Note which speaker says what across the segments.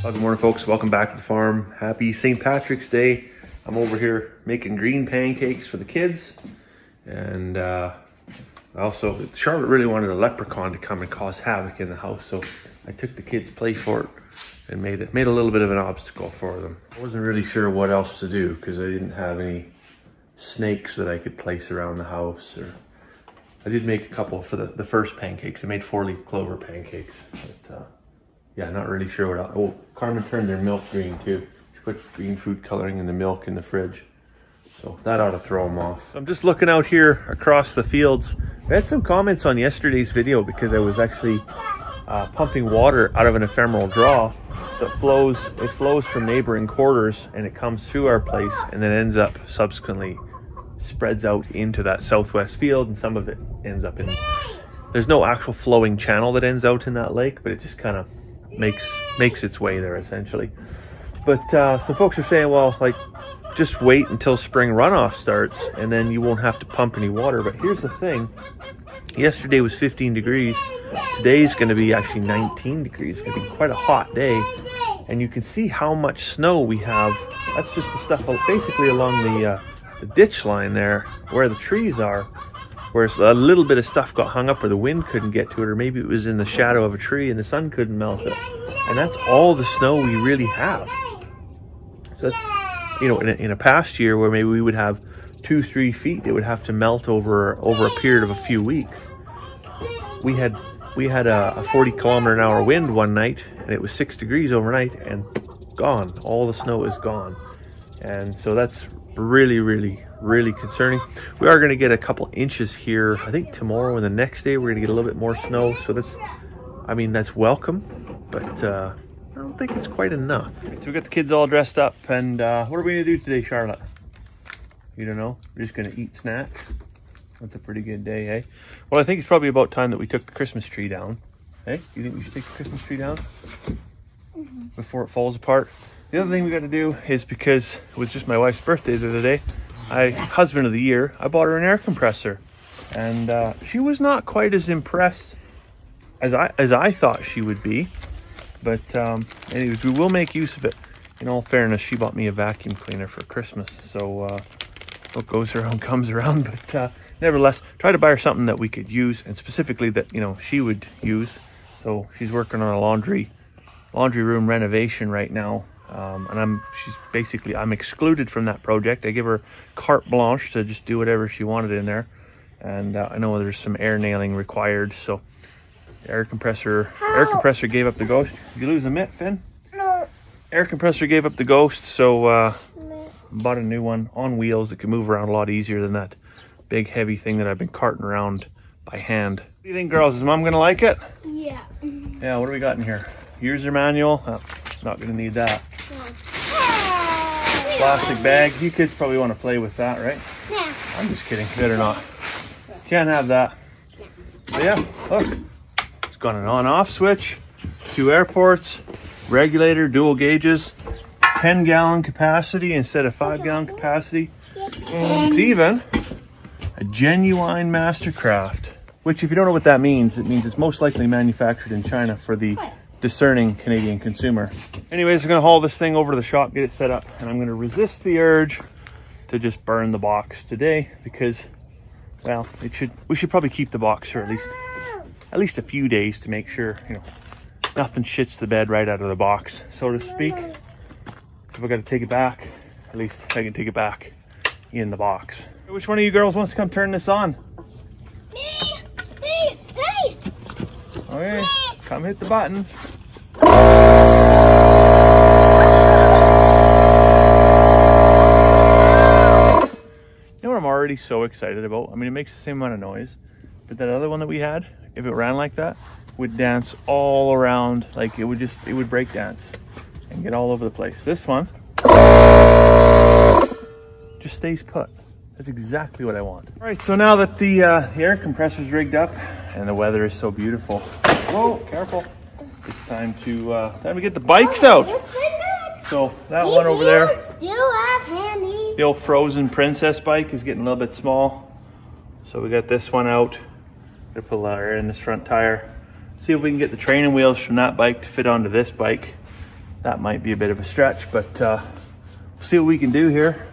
Speaker 1: Good morning, folks. Welcome back to the farm. Happy St. Patrick's Day. I'm over here making green pancakes for the kids. And also, Charlotte really wanted a leprechaun to come and cause havoc in the house. So I took the kids' play fort and made a little bit of an obstacle for them. I wasn't really sure what else to do because I didn't have any snakes that I could place around the house. Or I did make a couple for the first pancakes. I made 4-leaf clover pancakes. But, yeah, not really sure what else. Oh, Carmen turned their milk green too. She put green food coloring in the milk in the fridge. So that ought to throw them off. So I'm just looking out here across the fields. I had some comments on yesterday's video because I was actually pumping water out of an ephemeral draw that flows from neighboring quarters, and it comes through our place and then ends up subsequently spreads out into that southwest field, and some of it ends up in, there's no actual flowing channel that ends out in that lake, but it just kind of makes its way there essentially. But some folks are saying, well, like, just wait until spring runoff starts and then you won't have to pump any water. But here's the thing, yesterday was 15 degrees. Today's going to be actually 19 degrees. It's going to be quite a hot day, and you can see how much snow we have. That's just the stuff basically along the ditch line there where the trees are, where a little bit of stuff got hung up where the wind couldn't get to it, or maybe it was in the shadow of a tree and the sun couldn't melt it. And that's all the snow we really have. So that's, you know, in a past year where maybe we would have 2-3 feet, it would have to melt over a period of a few weeks. We had a 40-kilometer-an-hour wind one night, and it was 6 degrees overnight, and gone. All the snow is gone. And so that's really concerning. We are going to get a couple inches here, I think tomorrow, and the next day we're going to get a little bit more snow. So that's, I mean, that's welcome, but I don't think it's quite enough. So we got the kids all dressed up, and what are we going to do today, Charlotte? You don't know? We're just going to eat snacks. That's a pretty good day, eh? Well, I think it's probably about time that we took the Christmas tree down. Hey, do you think we should take the Christmas tree down before it falls apart? The other thing we got to do is, because it was just my wife's birthday the other day, husband of the year, I bought her an air compressor, and she was not quite as impressed as I thought she would be. But anyways, we will make use of it. In all fairness, she bought me a vacuum cleaner for Christmas, so what goes around comes around. But nevertheless, try to buy her something that we could use, and specifically that, you know, she would use. So she's working on a laundry room renovation right now. And I'm excluded from that project. I give her carte blanche to just do whatever she wanted in there. And I know there's some air nailing required, so the air compressor gave up the ghost. Did you lose a mitt, Finn? No. Air compressor gave up the ghost, so bought a new one on wheels that can move around a lot easier than that big heavy thing that I've been carting around by hand. What do you think, girls? Is Mom gonna like it? Yeah. Yeah, what do we got in here? User manual. Oh, not gonna need that. Plastic bag. You kids probably want to play with that, right? Yeah. I'm just kidding. Better not. Can't have that. But yeah, look. It's got an on-off switch, 2 air ports, regulator, dual gauges, 10-gallon capacity instead of 5-gallon capacity. And it's even a genuine Mastercraft, which, if you don't know what that means, it means it's most likely manufactured in China for the discerning Canadian consumer. Anyways, I'm gonna haul this thing over to the shop, get it set up, and I'm gonna resist the urge to just burn the box today because, well, we should probably keep the box for at least a few days to make sure, you know, nothing shits the bed right out of the box, so to speak. If I gotta take it back, at least I can take it back in the box. Which one of you girls wants to come turn this on?
Speaker 2: Me! Hey!
Speaker 1: Okay, come hit the button. You know what I'm already so excited about? I mean, it makes the same amount of noise, but that other one that we had, if it ran like that, would dance all around. Like it would break dance and get all over the place. This one just stays put. That's exactly what I want. All right, so now that the air compressor's rigged up and the weather is so beautiful, whoa, careful! It's time to get the bikes out. So that one over there, the old Frozen Princess bike, is getting a little bit small. So we got this one out. Gonna put a air in this front tire. See if we can get the training wheels from that bike to fit onto this bike. that might be a bit of a stretch, but we'll see what we can do here.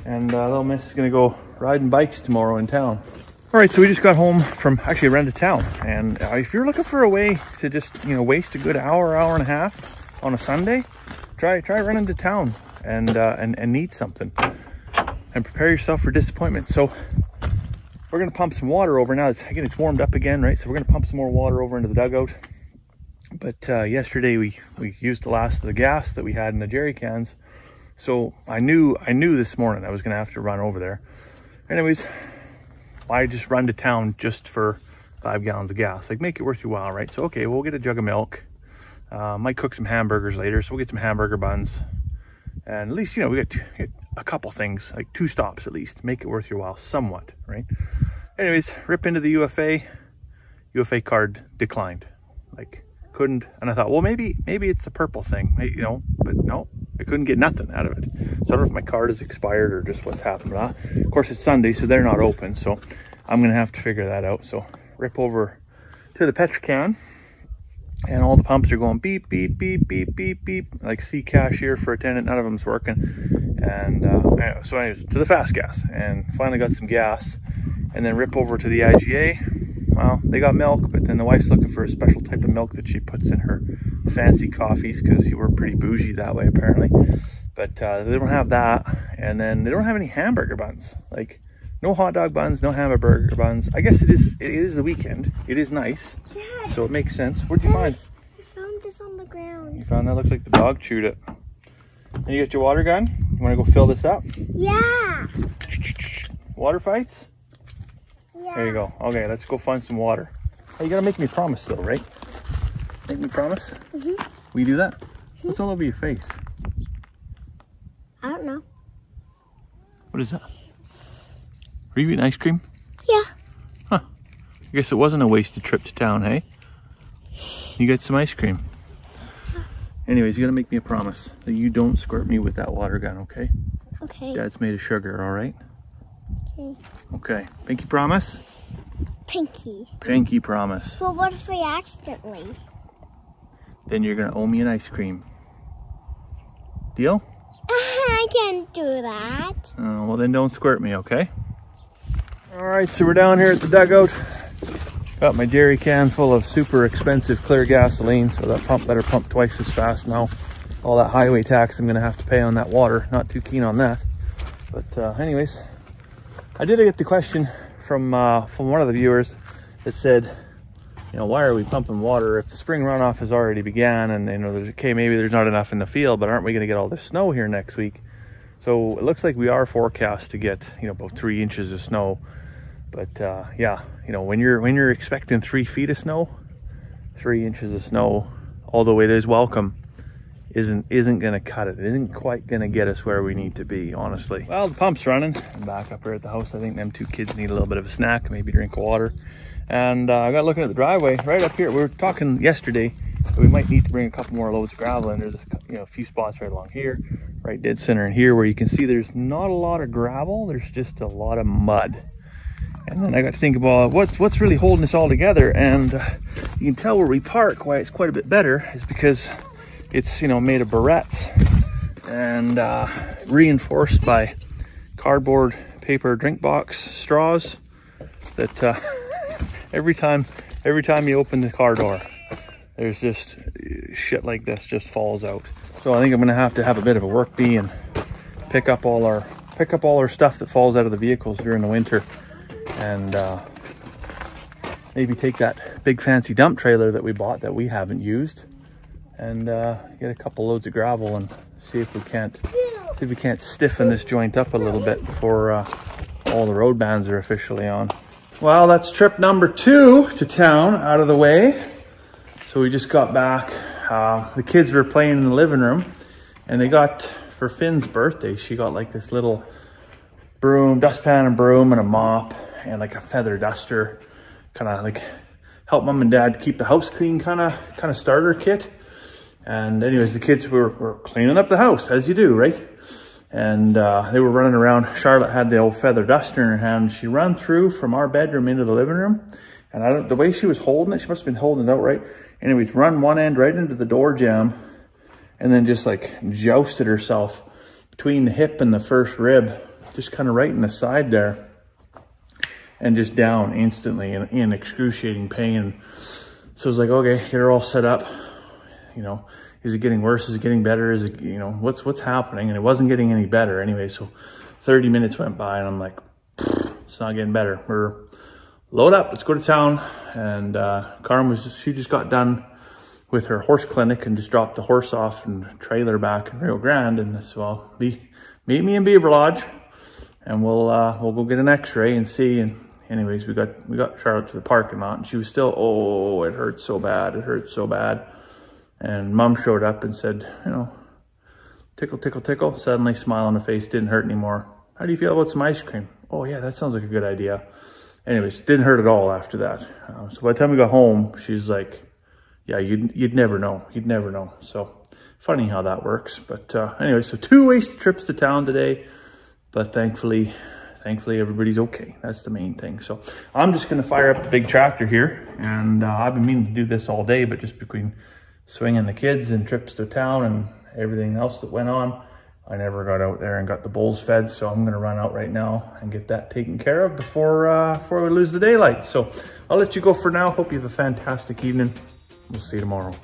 Speaker 1: And little miss is gonna go riding bikes tomorrow in town. All right, so we just got home from actually around the town. And if you're looking for a way to just, you know, waste a good hour, hour and a half on a Sunday, try running to town and eat something and prepare yourself for disappointment. So we're gonna pump some water over now. It's warmed up again, right? So we're gonna pump some more water over into the dugout. But yesterday we used the last of the gas that we had in the jerry cans. So I knew this morning I was gonna have to run over there. Anyways, I just run to town just for 5 gallons of gas. Like, make it worth your while, right? So okay, we'll get a jug of milk. Might cook some hamburgers later, so we'll get some hamburger buns. And at least, you know, we get a couple things, like 2 stops at least. Make it worth your while somewhat, right? Anyways, rip into the UFA card declined. Like, couldn't, and I thought, well, maybe it's the purple thing, you know, but no, I couldn't get nothing out of it. So I don't know if my card is expired or just what's happened. Of course, it's Sunday, so they're not open, so I'm gonna have to figure that out. So rip over to the Petrocan, and all the pumps are going beep, beep, beep, beep, beep, beep, like see cashier for attendant, none of them's working. And so anyways, to the fast gas, and finally got some gas, and then rip over to the IGA. Well, they got milk, but then the wife's looking for a special type of milk that she puts in her fancy coffees, because you were pretty bougie that way apparently. But they don't have that, and then they don't have any hamburger buns. Like, no hot dog buns, no hamburger buns. I guess it is the weekend. It is nice. Dad, so it makes sense. What'd you find?
Speaker 2: I found this on the ground.
Speaker 1: You found that? Looks like the dog chewed it. And you got your water gun? You want to go fill this up?
Speaker 2: Yeah.
Speaker 1: Water fights?
Speaker 2: Yeah.
Speaker 1: There you go. Okay, let's go find some water. Hey, you gotta make me promise though, right? Make me promise?
Speaker 2: Mm-hmm.
Speaker 1: Will you do that? What's all over your face?
Speaker 2: I don't know.
Speaker 1: What is that? Are you eating ice cream?
Speaker 2: Yeah.
Speaker 1: Huh. I guess it wasn't a wasted trip to town, hey? You got some ice cream. Anyways, you gotta make me a promise that you don't squirt me with that water gun, okay?
Speaker 2: Okay.
Speaker 1: Dad's made of sugar, all right?
Speaker 2: Okay.
Speaker 1: Okay. Pinky promise?
Speaker 2: Pinky.
Speaker 1: Pinky promise.
Speaker 2: Well, what if we accidentally?
Speaker 1: Then you're gonna owe me an ice cream. Deal?
Speaker 2: I can't do that.
Speaker 1: Well, then don't squirt me, okay? All right, so we're down here at the dugout. Got my jerry can full of super expensive clear gasoline, so that pump better pump twice as fast now. All that highway tax I'm gonna have to pay on that water. Not too keen on that. But anyways, I did get the question from one of the viewers that said, you know, why are we pumping water if the spring runoff has already began, and you know, maybe there's not enough in the field, but aren't we going to get all this snow here next week? So it looks like we are forecast to get, you know, about 3 inches of snow. But yeah, you know, when you're expecting 3 feet of snow, 3 inches of snow, although it is welcome, isn't going to cut it. It isn't quite going to get us where we need to be, honestly. Well, the pump's running. I'm back up here at the house. I think them 2 kids need a little bit of a snack, maybe drink water. And I got looking at the driveway right up here. We were talking yesterday that we might need to bring a couple more loads of gravel in. There's a few spots right along here, right dead center in here, where you can see there's not a lot of gravel. There's just a lot of mud. And then I got to think about what's really holding this all together. And you can tell where we park why it's quite a bit better is because it's, you know, made of barrettes and reinforced by cardboard paper drink box straws that every time you open the car door, there's just shit like this just falls out. So I think I'm gonna have to have a bit of a work bee and pick up all our stuff that falls out of the vehicles during the winter, and maybe take that big fancy dump trailer that we bought that we haven't used, and get a couple loads of gravel and see if we can't stiffen this joint up a little bit before all the road bans are officially on. Well, that's trip number 2 to town out of the way. So we just got back. The kids were playing in the living room, and they got, for Finn's birthday, she got like this little broom, dustpan and broom and a mop and like a feather duster, kind of like help mom and dad keep the house clean kind of starter kit. And anyways, the kids were cleaning up the house, as you do, right? And they were running around. Charlotte had the old feather duster in her hand. She ran through from our bedroom into the living room. And the way she was holding it, she must have been holding it out right. Anyways, run one end right into the door jamb
Speaker 3: and then just like jousted herself between the hip and the first rib, just kind of right in the side there, and just down instantly in excruciating pain. So I was like, okay, get her all set up. You know, is it getting worse? Is it getting better? Is it, you know, what's happening? And it wasn't getting any better anyway. So 30 minutes went by and I'm like, it's not getting better. We're load up, let's go to town. And Carmen she just got done with her horse clinic and just dropped the horse off and trailer back in Rio Grande. And so well, meet me in Beaver Lodge and we'll go get an x-ray and see. And anyways, we got Charlotte to the parking lot and she was still, oh, it hurts so bad. It hurts so bad. And Mom showed up and said, you know, tickle, tickle, tickle. Suddenly smile on the face, didn't hurt anymore. How do you feel about some ice cream? Oh yeah, that sounds like a good idea. Anyways, didn't hurt at all after that. So by the time we got home, she's like, yeah, you'd never know. You'd never know. So funny how that works. But anyway, so 2 wasted trips to town today. But thankfully everybody's okay. That's the main thing. So I'm just going to fire up the big tractor here. And I've been meaning to do this all day, but just between swinging the kids and trips to town and everything else that went on, I never got out there and got the bulls fed. So I'm going to run out right now and get that taken care of before we lose the daylight. So I'll let you go for now. Hope you have a fantastic evening. We'll see you tomorrow.